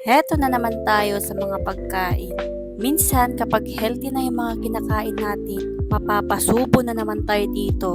Heto na naman tayo sa mga pagkain. Minsan kapag healthy na yung mga kinakain natin, mapapasubo na naman tayo dito.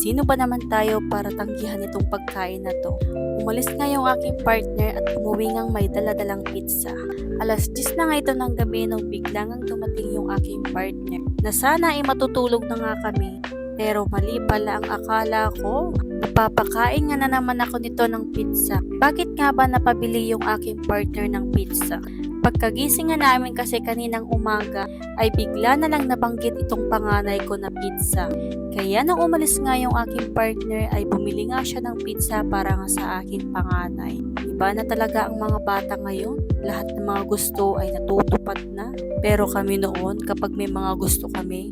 Sino ba naman tayo para tanggihan itong pagkain na to? Umalis nga yung aking partner at umuwi ngang may daladalang pizza. Alas 10 na nga ito ng gabi nung bigla ngang dumating yung aking partner. Na sana ay matutulog na nga kami. Pero mali pala ang akala ko. Napapakain nga na naman ako nito ng pizza. Bakit nga ba napabili yung aking partner ng pizza? Pagkagising nga namin kasi kaninang umaga ay bigla na lang nabanggit itong panganay ko na pizza. Kaya nang umalis nga yung aking partner ay bumili nga siya ng pizza para nga sa aking panganay. Iba na talaga ang mga bata ngayon. Lahat ng mga gusto ay natutupad na. Pero kami noon kapag may mga gusto kami,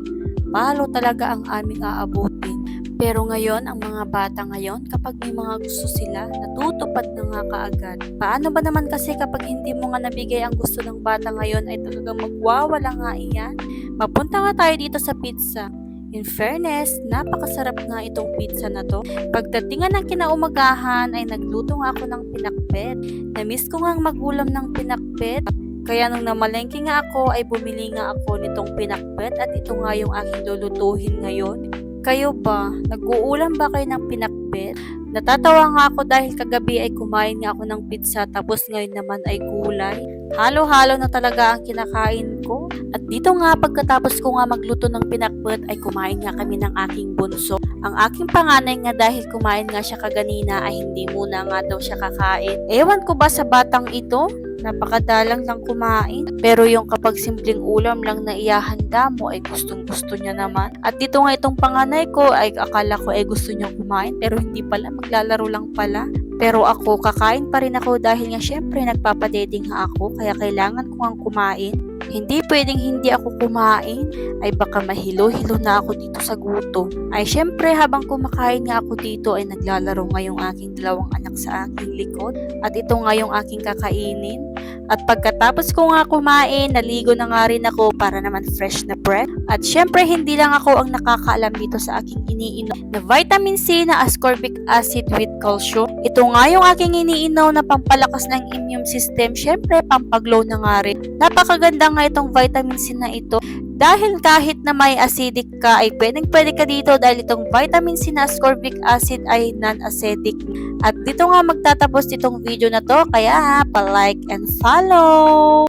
palo talaga ang aming aabutin. Pero ngayon, ang mga bata ngayon, kapag may mga gusto sila, natutupad na nga kaagad. Paano ba naman kasi kapag hindi mo nga nabigay ang gusto ng bata ngayon ay talagang magwawala nga iyan? Mapunta nga tayo dito sa pizza. In fairness, napakasarap nga itong pizza na to. Pagdating nga ng kinaumagahan ay nagluto nga ako ng pinakbet. Namiss ko nga ang magulam ng pinakbet. Kaya nung namalengke nga ako ay bumili nga ako nitong pinakbet at ito nga yung aking lulutuhin ngayon. Kayo ba? Nag-uulam ba kayo ng pinakbet? Natatawa nga ako dahil kagabi ay kumain nga ako ng pizza tapos ngayon naman ay gulay. Halo-halo na talaga ang kinakain ko. At dito nga pagkatapos ko nga magluto ng pinakbet ay kumain nga kami ng aking bunso. Ang aking panganay nga dahil kumain nga siya kaganina ay hindi muna nga daw siya kakain. Ewan ko ba sa batang ito? Napakadalang lang kumain. Pero yung kapag simpleng ulam lang na iyahanda mo ay gustong gusto niya naman. At dito nga itong panganay ko ay akala ko ay gusto niya kumain pero hindi pala, maglalaro lang pala. Pero ako, kakain pa rin ako dahil nga syempre nagpapadeding nga ako kaya kailangan ko nga kumain. Hindi pwedeng hindi ako kumain, ay baka mahilo-hilo na ako dito sa gutom. Ay syempre habang kumakain nga ako dito ay naglalaro nga yung aking dalawang anak sa aking likod. At ito nga yung aking kakainin. At pagkatapos ko nga kumain, naligo na nga rin ako para naman fresh na breath. At syempre hindi lang ako ang nakakaalam dito sa aking iniinom na vitamin C na ascorbic acid with calcium. Ito nga yung aking iniinom na pampalakas ng immune system. Syempre pampaglow na nga rin. Napakaganda nga itong vitamin C na ito. Dahil kahit na may acidic ka ay pwede ka dito dahil itong vitamin C na ascorbic acid ay non-acidic. At dito nga magtatapos itong video na to kaya pa-like and follow!